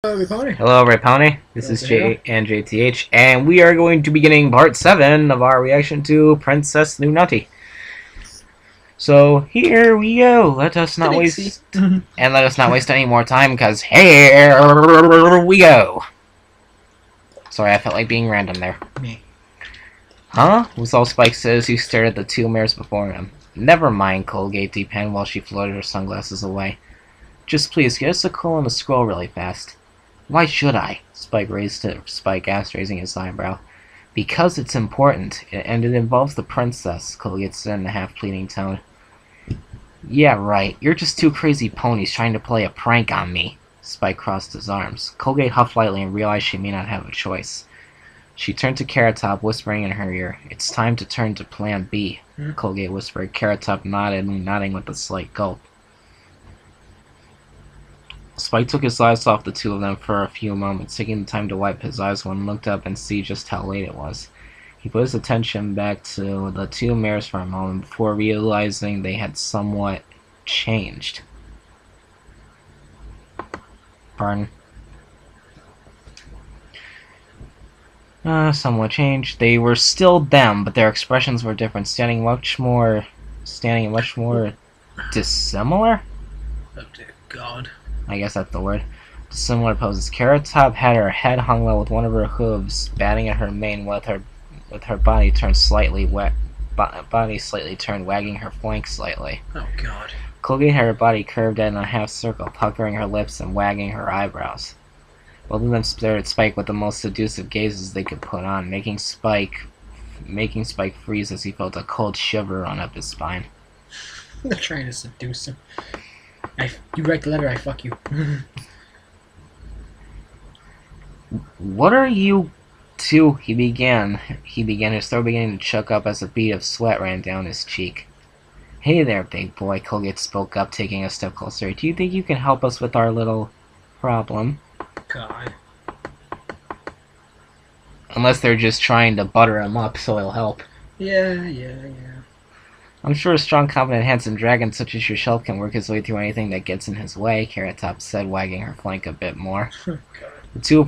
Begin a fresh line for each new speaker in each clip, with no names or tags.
Hello, Pony.
Hello, Ray Pony. This is J and JTH, and we are going to be getting part 7 of our reaction to Princess Lunaughty. So here we go. Let us not waste any more time, because here we go. Sorry, I felt like being random there.
Me.
Huh? Was all Spike says. He stared at the two mirrors before him. Never mind, Colgate deepanned while she floated her sunglasses away. Just please get us a cool and a scroll really fast. Why should I? Spike asked, raising his eyebrow. Because it's important, and it involves the princess, Colgate said in a half-pleading tone. Yeah, right. You're just two crazy ponies trying to play a prank on me. Spike crossed his arms. Colgate huffed lightly and realized she may not have a choice. She turned to Carrot Top, whispering in her ear. It's time to turn to Plan B, Colgate whispered. Carrot Top nodded, nodding with a slight gulp. Spike took his eyes off the two of them for a few moments, taking the time to wipe his eyes when he looked up and see just how late it was. He put his attention back to the two mirrors for a moment before realizing they had somewhat changed. Pardon? Somewhat changed. They were still them, but their expressions were different, standing much more dissimilar?
Oh dear God.
I guess that's the word. Similar poses. Carrot Top had her head hung low with one of her hooves batting at her mane with her body turned slightly turned, wagging her flank slightly.
Oh God.
Colgate had her body curved in a half circle, puckering her lips and wagging her eyebrows. Both of them stared at Spike with the most seductive gazes they could put on, making Spike freeze as he felt a cold shiver run up his spine.
They're trying to seduce him. You write the letter, I fuck you.
What are you two? He began, his throat beginning to choke up as a bead of sweat ran down his cheek. Hey there, big boy, Colgate spoke up, taking a step closer. Do you think you can help us with our little problem?
God.
Unless they're just trying to butter him up so he'll help.
Yeah.
I'm sure a strong, confident, handsome dragon such as yourself can work his way through anything that gets in his way, Carrot Top said, wagging her flank a bit more. The two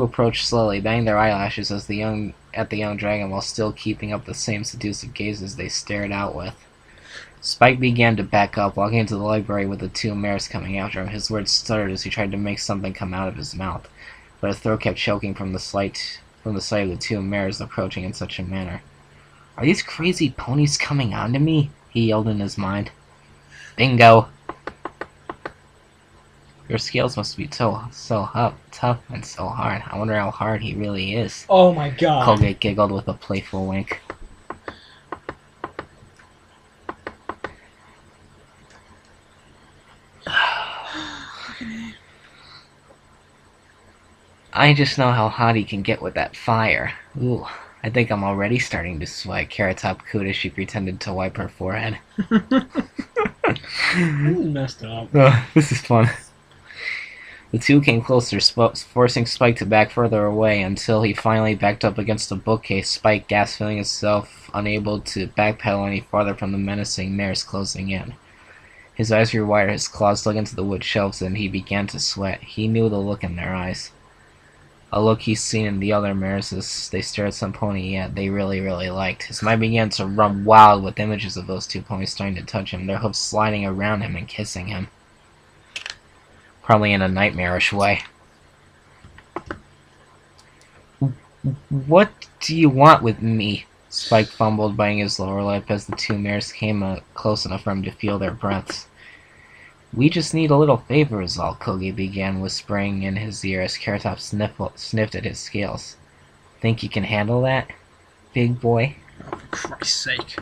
approached slowly, banging their eyelashes at the young dragon while still keeping up the same seductive gazes they stared out with. Spike began to back up, walking into the library with the two mares coming after him. His words stuttered as he tried to make something come out of his mouth, but his throat kept choking from the sight of the two mares approaching in such a manner. Are these crazy ponies coming onto me? He yelled in his mind. Bingo! Your scales must be so tough and so hard. I wonder how hard he really is.
Oh my God.
Colgate giggled with a playful wink. I just know how hot he can get with that fire. Ooh, I think I'm already starting to sweat. Carrot Top cooed as she pretended to wipe her forehead.
Messed up.
This is fun. The two came closer, forcing Spike to back further away until he finally backed up against a bookcase. Spike gasped, feeling himself unable to backpedal any farther from the menacing mares closing in. His eyes grew wider, his claws dug into the wood shelves, and he began to sweat. He knew the look in their eyes. A look he's seen in the other mares as they stared at some pony they really liked. His mind began to run wild with images of those two ponies starting to touch him, their hooves sliding around him and kissing him. Probably in a nightmarish way. What do you want with me? Spike fumbled, biting his lower lip as the two mares came close enough for him to feel their breaths. We just need a little favor is all, Colgate began, whispering in his ear as Carrot Top sniffed at his scales. Think you can handle that, big boy?
Oh, for Christ's sake.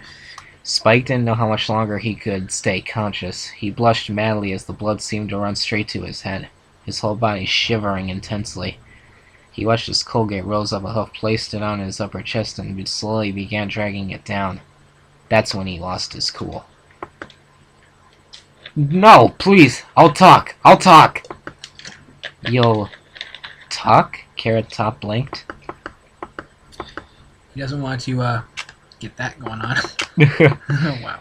Spike didn't know how much longer he could stay conscious. He blushed madly as the blood seemed to run straight to his head, his whole body shivering intensely. He watched as Colgate rose up a hoof, placed it on his upper chest, and slowly began dragging it down. That's when he lost his cool. No, please! I'll talk! You'll talk? Carrot Top blinked.
He doesn't want to, get that going on. Wow.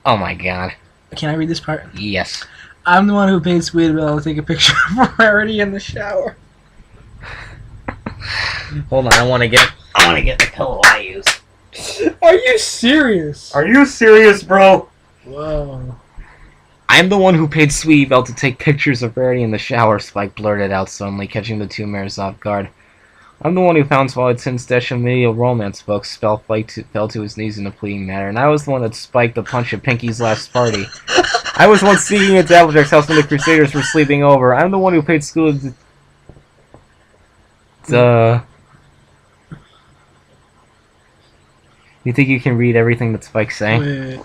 Oh my God.
Can I read this part?
Yes.
I'm the one who paid Sweetbell to take a picture of Rarity in the shower.
Hold on, I want to get the pillow I use.
Are you serious?
Are you serious, bro?
Whoa.
I'm the one who paid Sweetie to take pictures of Rarity in the shower, Spike blurted out suddenly, catching the two mares off guard. I'm the one who found Twilight's hidden stash of medieval romance books, fell to his knees in a pleading manner, and I was the one that spiked the punch at Pinky's last party. I was the one sneaking into Applejack's house when the Crusaders were sleeping over. I'm the one who paid school to... You think you can read everything that Spike's saying?
Wait.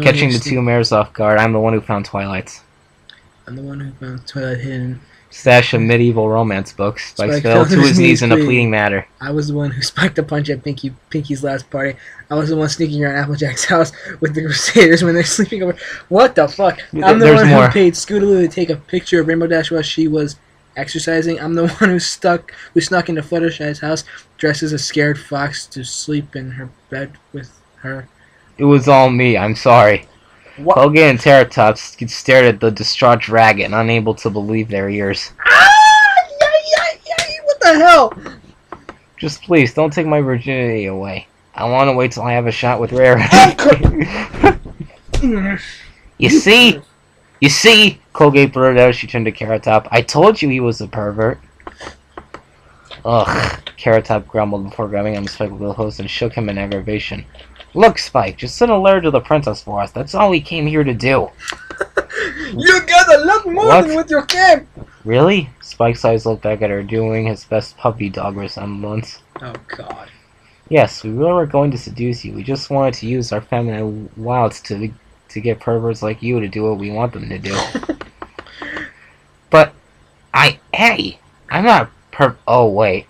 Catching the two mares off guard, I'm the one who found Twilight's.
I'm the one who found Twilight hidden.
Stash of medieval romance books. Spike fell to his knees in a pleading manner.
I was the one who spiked a punch at Pinky's last party. I was the one sneaking around Applejack's house with the Crusaders when they're sleeping over. What the fuck? I'm the one who paid Scootaloo to take a picture of Rainbow Dash while she was exercising. I'm the one who snuck into Fluttershy's house dressed as a scared fox to sleep in her bed with her.
It was all me, I'm sorry.
What?
Colgate and Terratops stared at the distraught dragon, unable to believe their ears.
What the hell?
Just please, don't take my virginity away. I want to wait till I have a shot with Rarity. You see? Colgate blurted out as she turned to Carrot Top. I told you he was a pervert. Ugh. Carrot Top grumbled before grabbing him Spike with the hose and shook him in aggravation. Look, Spike, just send a letter to the princess for us. That's all we came here to do.
You got a lot more than with your camp.
Really? Spike's eyes looked back at her, doing his best puppy dog resemblance.
Oh, God.
Yes, we really were going to seduce you. We just wanted to use our feminine wiles to get perverts like you to do what we want them to do. But, hey, I'm not oh, wait.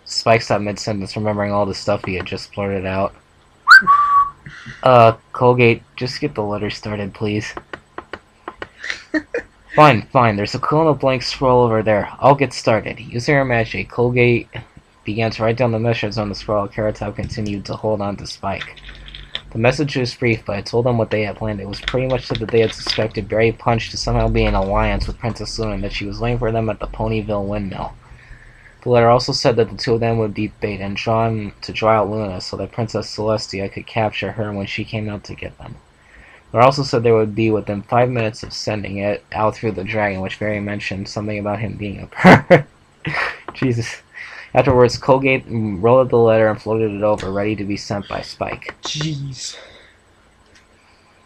Spike stopped mid-sentence, remembering all the stuff he had just blurted out. Colgate, just get the letter started, please. Fine. There's a quill and a blank scroll over there. I'll get started. Using her magic, Colgate began to write down the messages on the scroll. Carrot Top continued to hold on to Spike. The message was brief, but I told them what they had planned. It was pretty much that they had suspected Berry Punch to somehow be in alliance with Princess Lunaughty, and that she was waiting for them at the Ponyville windmill. The letter also said that the two of them would be bait and drawn to draw out Luna so that Princess Celestia could capture her when she came out to get them. It also said they would be within 5 minutes of sending it out through the dragon, which Barry mentioned something about him being a pervert. Jesus. Afterwards, Colgate rolled the letter and floated it over, ready to be sent by Spike.
Jeez.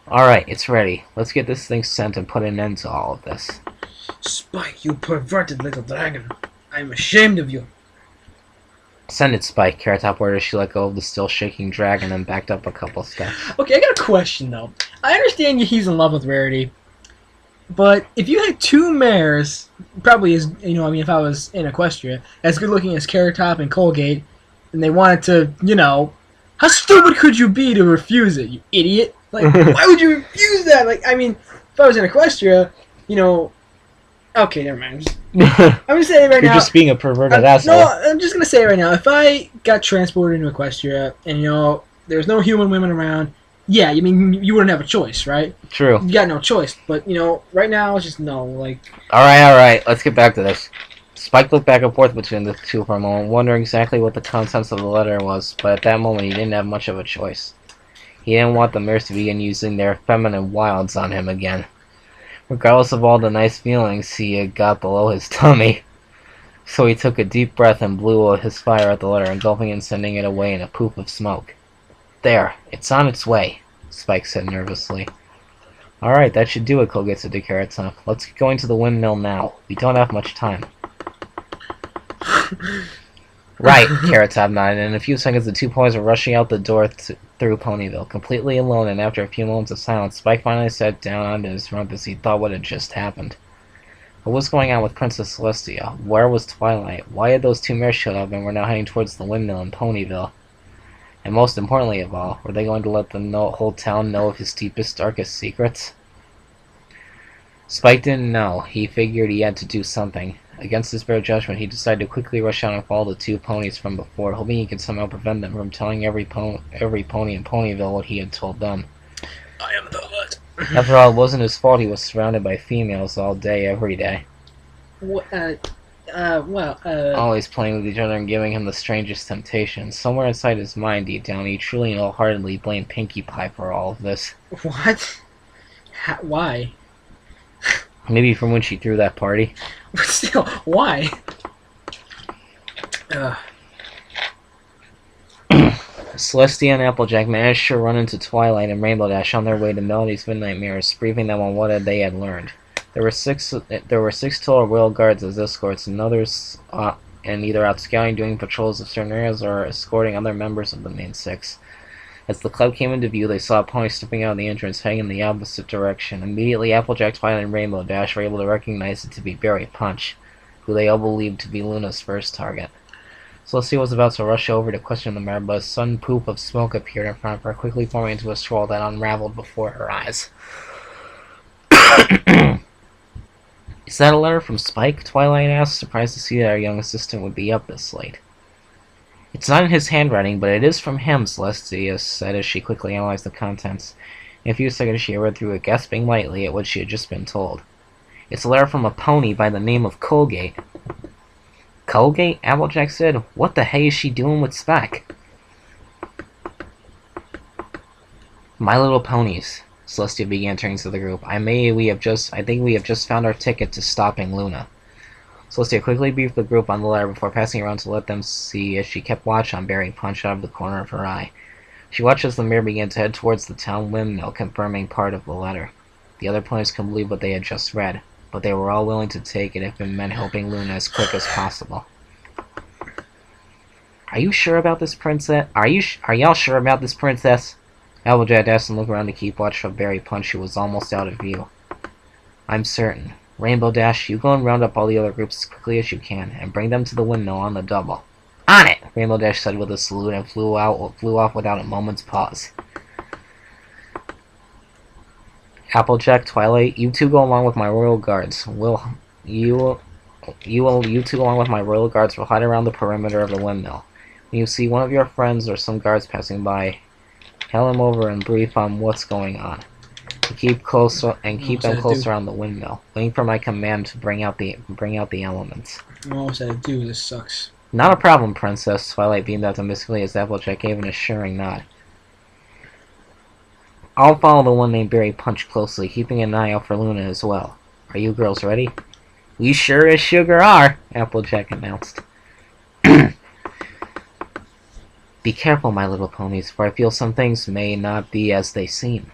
Alright, it's ready. Let's get this thing sent and put an end to all of this.
Spike, you perverted little dragon. I'm ashamed of you.
Send it, Spike. Carrot Top ordered as she let go of the still shaking dragon and backed up a couple steps.
Okay, I got a question, though. I understand he's in love with Rarity, but if you had two mares, probably as, if I was in Equestria, as good looking as Carrot Top and Colgate, and they wanted to, how stupid could you be to refuse it, you idiot? Like, why would you refuse that? Like, if I was in Equestria, okay, never mind. I'm just saying right now.
You're just being a perverted asshole.
No, I'm just gonna say right now. If I got transported into Equestria and there's no human women around, yeah, you wouldn't have a choice, right?
True.
You got no choice, but right now it's just no. Like.
All right. Let's get back to this. Spike looked back and forth between the two for a moment, wondering exactly what the contents of the letter was. But at that moment, he didn't have much of a choice. He didn't want the mares to begin using their feminine wilds on him again. Regardless of all the nice feelings he had got below his tummy. So he took a deep breath and blew his fire at the letter, engulfing it and sending it away in a poof of smoke. There, it's on its way, Spike said nervously. Alright, that should do it, Colgate said to Carrot Top. Let's get going to the windmill now. We don't have much time. Right, Carrot Top nodded, and in a few seconds the two boys were rushing out the door through Ponyville, completely alone, and after a few moments of silence, Spike finally sat down onto his rump as he thought what had just happened. What was going on with Princess Celestia? Where was Twilight? Why had those two mares showed up and were now heading towards the windmill in Ponyville? And most importantly of all, were they going to let the whole town know of his deepest, darkest secrets? Spike didn't know. He figured he had to do something. Against his better judgment, he decided to quickly rush out and follow the two ponies from before, hoping he could somehow prevent them from telling every pony in Ponyville what he had told them.
I am the hut.
After all, it wasn't his fault he was surrounded by females all day, every day.
Well,
Always playing with each other and giving him the strangest temptations. Somewhere inside his mind, deep down, he truly and wholeheartedly blamed Pinkie Pie for all of this.
what? Why?
Maybe from when she threw that party.
But still, why?
Celestia and Applejack managed to run into Twilight and Rainbow Dash on their way to Melody's Midnight Mirrors, briefing them on what they had learned. There were six total royal guards as escorts, and others either out scouting, doing patrols of certain areas, or escorting other members of the main six. As the club came into view, they saw a pony stepping out of the entrance, heading in the opposite direction. Immediately, Applejack, Twilight, and Rainbow Dash were able to recognize it to be Berry Punch, who they all believed to be Luna's first target. Celestia was about to rush over to question the mare, but a sudden poop of smoke appeared in front of her, quickly forming into a swirl that unraveled before her eyes. Is that a letter from Spike? Twilight asked, surprised to see that her young assistant would be up this late. It's not in his handwriting, but it is from him, Celestia said as she quickly analyzed the contents. In a few seconds she read through it, gasping lightly at what she had just been told. It's a letter from a pony by the name of Colgate. Colgate? Applejack said. What the hey is she doing with Spec? My Little Ponies. Celestia began turning to the group. I think we have just found our ticket to stopping Luna. Celestia quickly briefed the group on the letter before passing around to let them see as she kept watch on Berry Punch out of the corner of her eye. She watched as the mare began to head towards the town windmill, confirming part of the letter. The other ponies couldn't believe what they had just read, but they were all willing to take it if it meant helping Luna as quick as possible. Are you sure about this, Princess? Are y'all sure about this, Princess? Applejack asked and looked around to keep watch of Berry Punch, who was almost out of view. I'm certain. Rainbow Dash, you go and round up all the other groups as quickly as you can, and bring them to the windmill on the double. On it! Rainbow Dash said with a salute and flew off without a moment's pause. Applejack, Twilight, you two go along with my royal guards. You two along with my royal guards will hide around the perimeter of the windmill. When you see one of your friends or some guards passing by, hail him over and brief on what's going on. Keep them close around the windmill, waiting for my command to bring out the elements.
What was I to do? This sucks.
Not a problem, Princess. Twilight beamed optimistically as Applejack gave an assuring nod. I'll follow the one named Berry Punch closely, keeping an eye out for Luna as well. Are you girls ready? We sure as sugar are, Applejack announced. Be careful, my little ponies, for I feel some things may not be as they seem.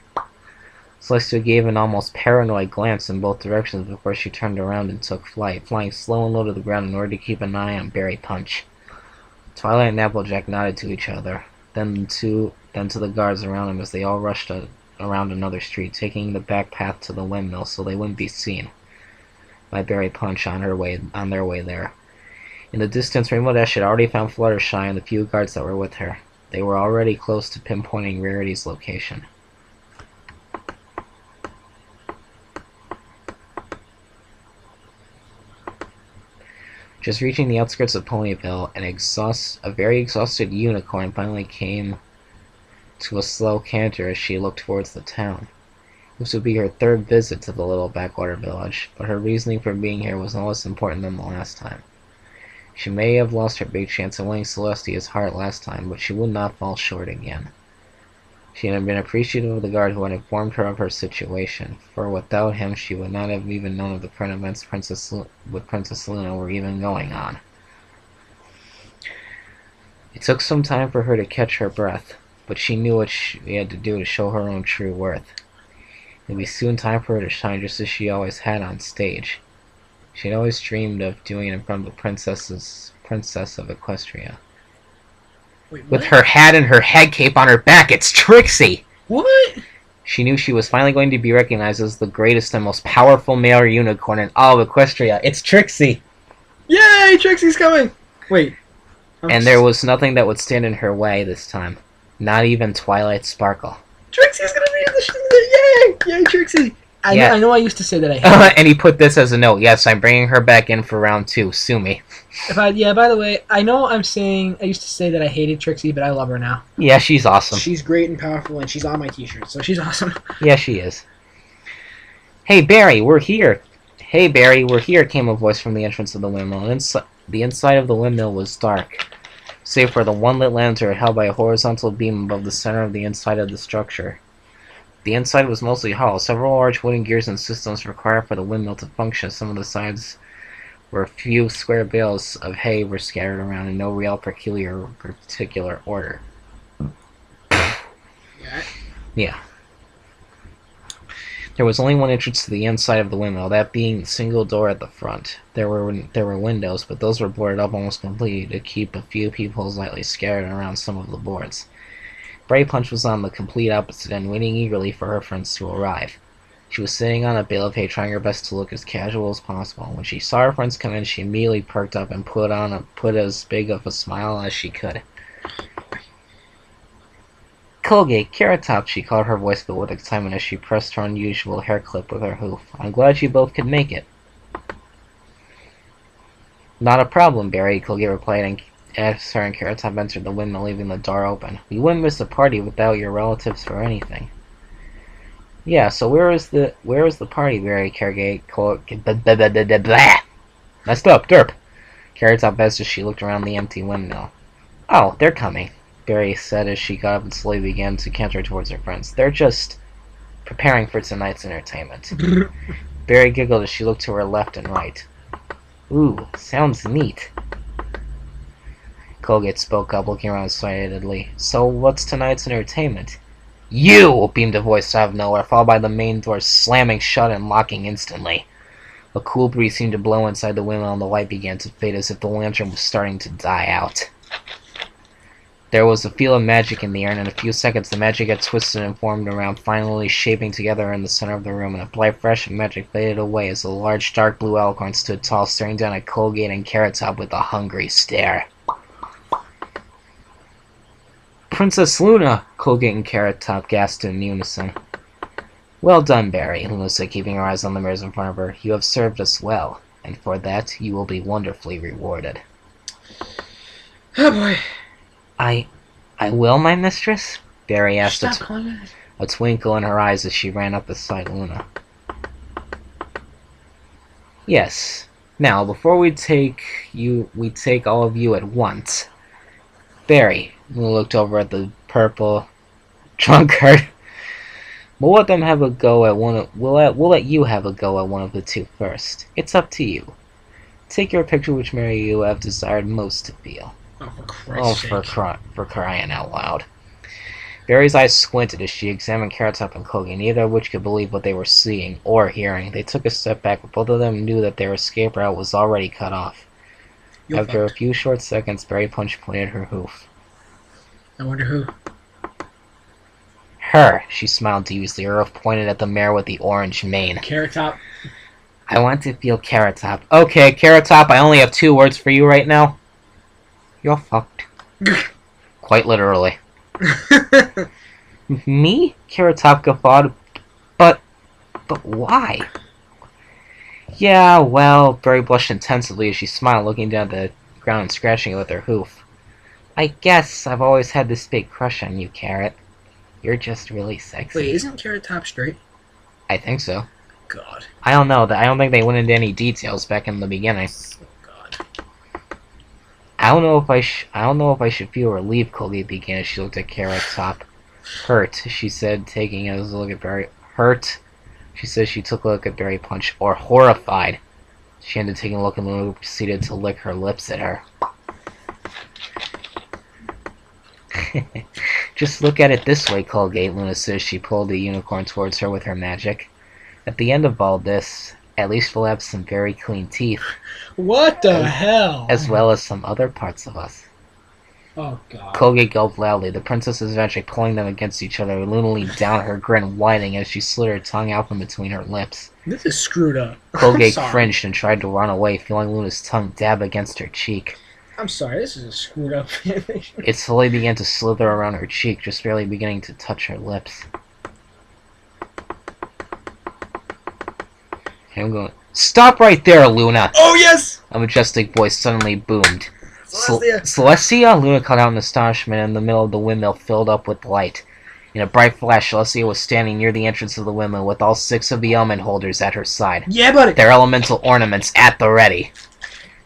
Celestia gave an almost paranoid glance in both directions before she turned around and took flight, flying slow and low to the ground in order to keep an eye on Berry Punch. Twilight and Applejack nodded to each other, then to the guards around them as they all rushed around another street, taking the back path to the windmill so they wouldn't be seen by Berry Punch on their way there. In the distance, Rainbow Dash had already found Fluttershy and the few guards that were with her. They were already close to pinpointing Rarity's location. Just reaching the outskirts of Ponyville, a very exhausted unicorn finally came to a slow canter as she looked towards the town. This would be her third visit to the little backwater village, but her reasoning for being here was no less important than the last time. She may have lost her big chance of winning Celestia's heart last time, but she would not fall short again. She had been appreciative of the guard who had informed her of her situation, for without him she would not have even known of the current events with Princess Luna were even going on. It took some time for her to catch her breath, but she knew what she had to do to show her own true worth. It would be soon time for her to shine just as she always had on stage. She had always dreamed of doing it in front of the Princess of Equestria.
Wait,
with her hat and her head cape on her back, it's Trixie!
What?
She knew she was finally going to be recognized as the greatest and most powerful male unicorn in all of Equestria. It's Trixie!
Yay! Trixie's coming! Wait.
There was nothing that would stand in her way this time. Not even Twilight Sparkle.
Trixie's gonna be in the Yay! Yay, Trixie! I know I used to say that I hated
and he put this as a note. Yes, I'm bringing her back in for round 2. Sue me.
by the way, I know I used to say that I hated Trixie, but I love her now.
Yeah, she's awesome.
She's great and powerful, and she's on my t-shirt, so she's awesome.
Yeah, she is. Hey, Barry, we're here! Hey, Barry, we're here, came a voice from the entrance of the windmill. The inside of the windmill was dark, save for the one lit lantern held by a horizontal beam above the center of the inside of the structure. The inside was mostly hollow. Several large wooden gears and systems required for the windmill to function. Some of the sides where a few square bales of hay were scattered around in no real particular order. Yeah. There was only one entrance to the inside of the windmill, that being the single door at the front. There were windows, but those were boarded up almost completely to keep a few people lightly scattered around some of the boards. Brady Punch was on the complete opposite end, waiting eagerly for her friends to arrive. She was sitting on a bale of hay, trying her best to look as casual as possible. When she saw her friends come in, she immediately perked up and put as big of a smile as she could. Colgate, Carrot Top, she called, her voice filled with excitement as she pressed her unusual hair clip with her hoof. I'm glad you both could make it. Not a problem, Barry, Colgate replied, and as her and Carrot Top entered the windmill, leaving the door open. We wouldn't miss the party without your relatives for anything. Yeah, so where is the party, Barry? Carrot blah! Messed up, derp! Carrot Top asked as she looked around the empty windmill. Oh, they're coming, Barry said as she got up and slowly began to canter towards her friends. They're just preparing for tonight's entertainment. Barry giggled as she looked to her left and right. Ooh, sounds neat. Colgate spoke up, looking around excitedly. So what's tonight's entertainment? You! Beamed a voice out of nowhere, followed by the main door slamming shut and locking instantly. A cool breeze seemed to blow inside the windmill and the light began to fade as if the lantern was starting to die out. There was a feel of magic in the air, and in a few seconds the magic had twisted and formed around, finally shaping together in the center of the room, and a bright flash of magic faded away as a large dark blue alicorn stood tall, staring down at Colgate and Carrot Top with a hungry stare. Princess Luna! Colgate and Carrot Top gasped in unison. Well done, Barry, Luna said, keeping her eyes on the mirrors in front of her. You have served us well, and for that you will be wonderfully rewarded.
Oh boy.
I will, my mistress? Barry asked,
Stop calling her that.
a twinkle in her eyes as she ran up beside Luna. Yes. Now, before we take all of you at once. Barry, Luna looked over at the purple drunkard. We'll let them have a go at one. We'll let you have a go at one of the two first. It's up to you. Take your picture which Mary you have desired most to feel.
Oh, for Christ's sake.
For crying out loud. Barry's eyes squinted as she examined Carrot Top and Colgate, neither of which could believe what they were seeing or hearing. They took a step back, but both of them knew that their escape route was already cut off. After a few short seconds, Barry Punch pointed her hoof.
I wonder who.
Her, she smiled deviously. Her hoof pointed at the mare with the orange mane.
Carrot Top.
I want to feel Carrot Top. Okay, Carrot Top, I only have 2 words for you right now. You're fucked. Quite literally. Me? Carrot Top guffawed. But why? Yeah, well, Barry blushed intensively as she smiled, looking down at the ground and scratching it with her hoof. I guess I've always had this big crush on you, Carrot. You're just really sexy.
Wait, isn't Carrot Top straight?
I think so.
God.
I don't know. I don't think they went into any details back in the beginning.
Oh, God.
I don't know if I should feel relieved, Colgate began as she looked at Carrot Top. Hurt, she said, taking a look at Barry. Hurt, she said. She took a look at Barry Punch. Or horrified. She ended taking a look and Luna proceeded to lick her lips at her. Just look at it this way, Colgate, Luna says. She pulled the unicorn towards her with her magic. At the end of all this, at least we'll have some very clean teeth.
What the hell?
As well as some other parts of us.
Oh, God.
Colgate gulped loudly. The princesses eventually pulling them against each other. Luna leaned down, her grin widening as she slid her tongue out from between her lips.
This is screwed up.
Colgate cringed and tried to run away, feeling Luna's tongue dab against her cheek.
I'm sorry, this is a screwed up animation.
It slowly began to slither around her cheek, just barely beginning to touch her lips. I'm going, stop right there, Luna!
Oh, yes!
A majestic voice suddenly boomed.
Celestia!
Celestia? Luna called out in astonishment, and the middle of the windmill filled up with light. In a bright flash, Celestia was standing near the entrance of the windmill with all 6 of the element holders at her side.
Yeah, buddy!
Their elemental ornaments at the ready.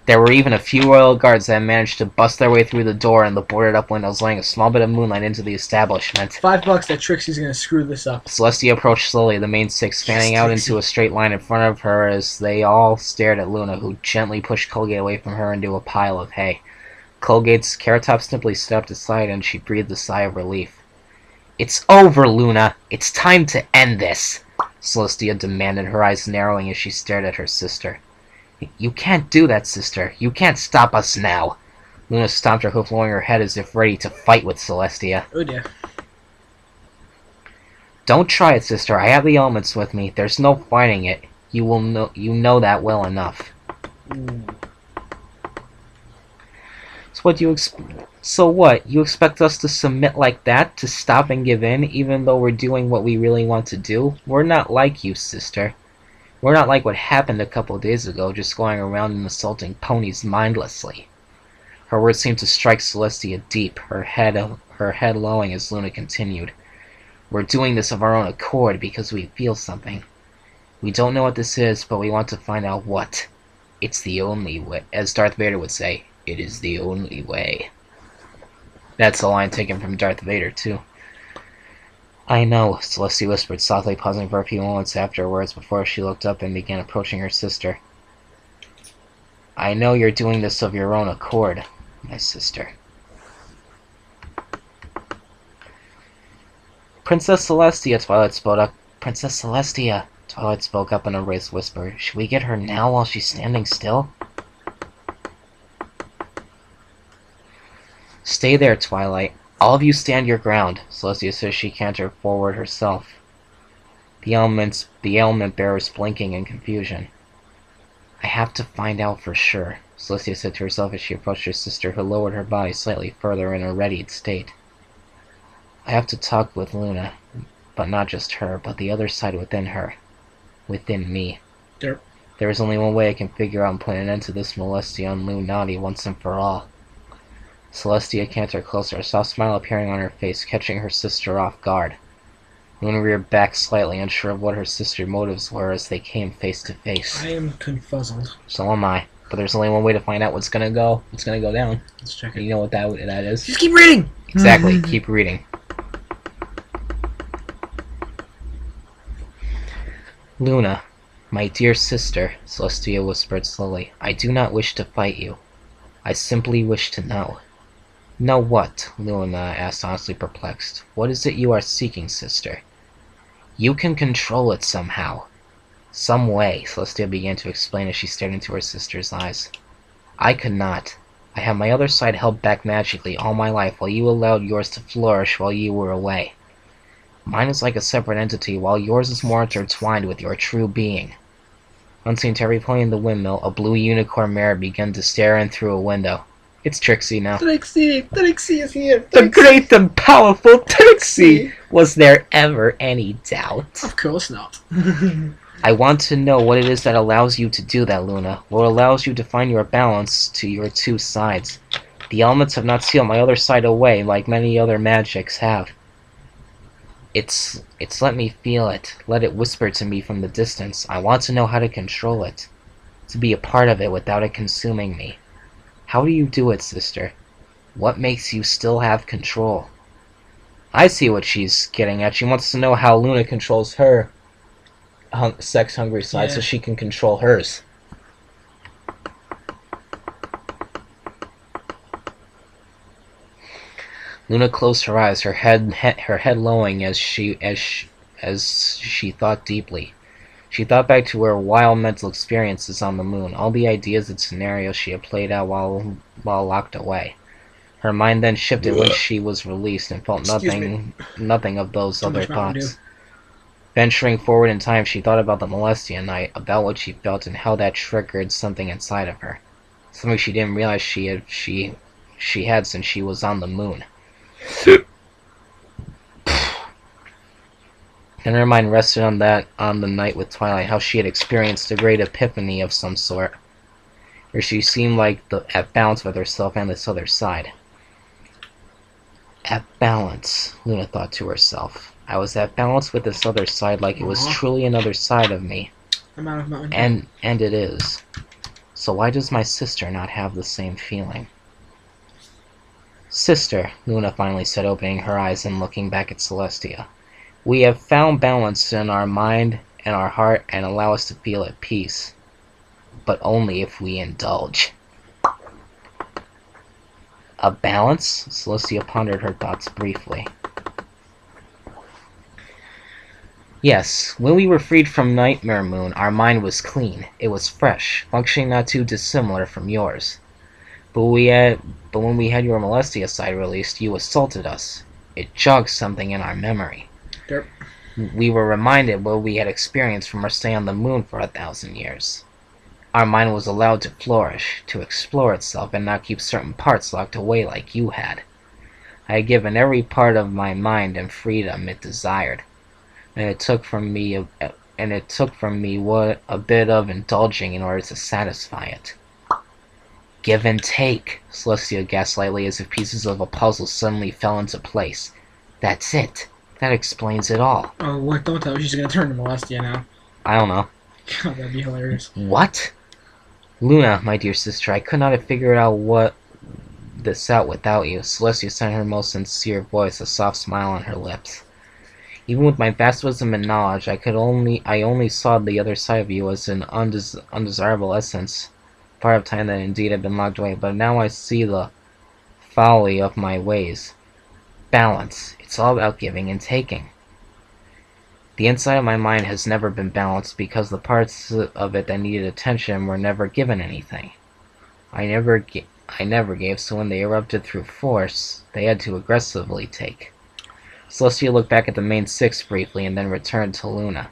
There were even a few royal guards that managed to bust their way through the door and the boarded-up windows, letting a small bit of moonlight into the establishment.
$5 that Trixie's gonna screw this up.
Celestia approached slowly, the main 6 fanning out into a straight line in front of her as they all stared at Luna, who gently pushed Colgate away from her into a pile of hay. Colgate's Carrot Top simply stepped aside and she breathed a sigh of relief. "It's over, Luna! It's time to end this!" Celestia demanded, her eyes narrowing as she stared at her sister. "You can't do that, sister. You can't stop us now." Luna stomped her hoof, lowering her head as if ready to fight with Celestia.
Oh dear.
"Don't try it, sister. I have the elements with me. There's no fighting it. You know that well enough." So what? You expect us to submit like that? To stop and give in, even though we're doing what we really want to do? We're not like you, sister. We're not like what happened a couple of days ago, just going around and assaulting ponies mindlessly. Her words seemed to strike Celestia deep, her head lowing as Luna continued. "We're doing this of our own accord because we feel something. We don't know what this is, but we want to find out what. It's the only way. As Darth Vader would say, it is the only way." That's a line taken from Darth Vader, too. "I know," Celestia whispered softly, pausing for a few moments afterwards before she looked up and began approaching her sister. "I know you're doing this of your own accord, my sister." "Princess Celestia," Twilight spoke up. "Princess Celestia," Twilight spoke up in a raised whisper. "Should we get her now while she's standing still?" "Stay there, Twilight. All of you stand your ground," Celestia said as she cantered forward herself. The element bearers blinking in confusion. "I have to find out for sure," Celestia said to herself as she approached her sister, who lowered her body slightly further in a readied state. "I have to talk with Luna, but not just her, but the other side within her. Within me.
Derp.
There is only one way I can figure out and put an end to this molestia on Lunaughty once and for all." Celestia cantered closer, a soft smile appearing on her face, catching her sister off guard. Luna reared back slightly, unsure of what her sister's motives were as they came face to face.
I am confuzzled.
So am I. But there's only one way to find out what's gonna go down.
Let's check it.
You know what that is?
Just keep reading!
Exactly, keep reading. "Luna, my dear sister," Celestia whispered slowly, "I do not wish to fight you. I simply wish to know." "Know what?" Luna asked, honestly perplexed. "What is it you are seeking, sister?" "You can control it somehow. Some way," Celestia began to explain as she stared into her sister's eyes. "I could not. I have my other side held back magically all my life while you allowed yours to flourish while you were away. Mine is like a separate entity, while yours is more intertwined with your true being." Unseen to every pony in the windmill, a blue unicorn mare began to stare in through a window. It's Trixie now.
Trixie is here!
The great and powerful Trixie! Was there ever any doubt?
Of course not.
"I want to know what it is that allows you to do that, Luna. What allows you to find your balance to your two sides. The elements have not sealed my other side away like many other magics have. It's let me feel it. Let it whisper to me from the distance. I want to know how to control it. To be a part of it without it consuming me. How do you do it, sister? What makes you still have control?" I see what she's getting at. She wants to know how Luna controls her sex-hungry side so she can control hers. Luna closed her eyes, her head lowering as she thought deeply. She thought back to her wild mental experiences on the moon, all the ideas and scenarios she had played out while locked away. Her mind then shifted when she was released and felt nothing of those other thoughts. Venturing forward in time, she thought about the Molestia night, about what she felt and how that triggered something inside of her. Something she didn't realize she had since she was on the moon. Then her mind rested on the night with Twilight, how she had experienced a great epiphany of some sort, where she seemed like at balance with herself and this other side. At balance, Luna thought to herself. I was at balance with this other side like it was truly another side of me.
I'm out of Mountain Dew.
And it is. So why does my sister not have the same feeling? Sister, Luna finally said, opening her eyes and looking back at Celestia. We have found balance in our mind and our heart and allow us to feel at peace. But only if we indulge. A balance? Celestia pondered her thoughts briefly. Yes, when we were freed from Nightmare Moon, our mind was clean. It was fresh, functioning not too dissimilar from yours. But when we had your Molestia side released, you assaulted us. It jogged something in our memory.
Derp.
We were reminded what we had experienced from our stay on the moon for 1,000 years. Our mind was allowed to flourish, to explore itself, and not keep certain parts locked away like you had. I had given every part of my mind and freedom it desired, and it took from me what a bit of indulging in order to satisfy it. Give and take, Celestia gasped lightly as if pieces of a puzzle suddenly fell into place. That's it. That explains it all.
Oh, what? Don't tell me she's gonna turn to Molestia now.
I don't know.
God, that'd be hilarious.
What? Luna, my dear sister, I could not have figured this out without you. Celestia sent her most sincere voice, a soft smile on her lips. Even with my vast wisdom and knowledge, I only saw the other side of you as an undesirable essence, part of time that indeed had been locked away, but now I see the folly of my ways. Balance. It's all about giving and taking. The inside of my mind has never been balanced because the parts of it that needed attention were never given anything. I never gave, so when they erupted through force, they had to aggressively take. Celestia looked back at the main six briefly and then returned to Luna.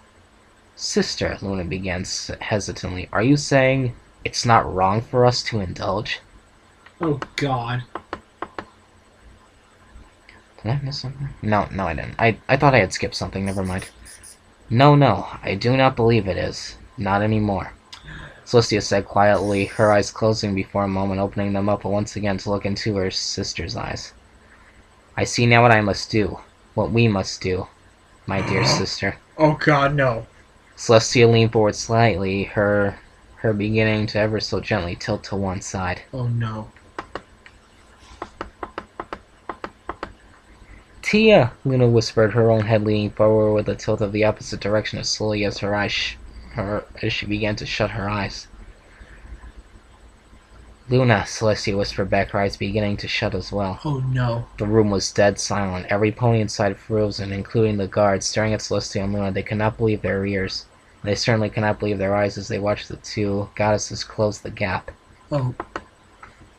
Sister, Luna began hesitantly, are you saying it's not wrong for us to indulge?
Oh, God.
Did I miss something? No, I didn't. I thought I had skipped something, never mind. No, I do not believe it is. Not anymore. Celestia said quietly, her eyes closing before a moment, opening them up once again to look into her sister's eyes. I see now what I must do. What we must do, my dear sister.
Oh, God, no.
Celestia leaned forward slightly, her beginning to ever so gently tilt to one side.
Oh, no.
Tia, Luna whispered, her own head leaning forward with a tilt of the opposite direction as slowly as as she began to shut her eyes. Luna, Celestia whispered back, her eyes beginning to shut as well.
Oh, no.
The room was dead silent. Every pony inside frozen, including the guards, staring at Celestia and Luna. They could not believe their ears. And they certainly could not believe their eyes as they watched the two goddesses close the gap.
Oh.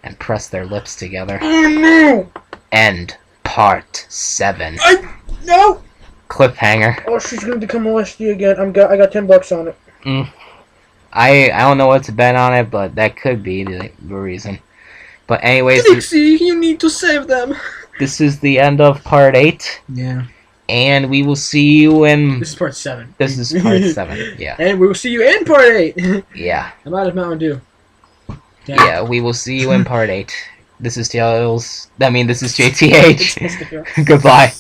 And press their lips together.
Oh, no!
End. Part 7.
No!
Cliffhanger.
Oh, she's gonna become Molestia again. I got $10 on it.
I don't know what to bet on it, but that could be the reason. But anyways,
Dixie, you need to save them.
This is the end of Part 8.
Yeah.
And we will see you in...
This is Part 7.
This is Part 7, yeah.
And we will see you in Part 8.
Yeah.
I'm out of Mountain Dew. Damn.
Yeah, we will see you in Part 8. This is Tails. This is JTH. Goodbye.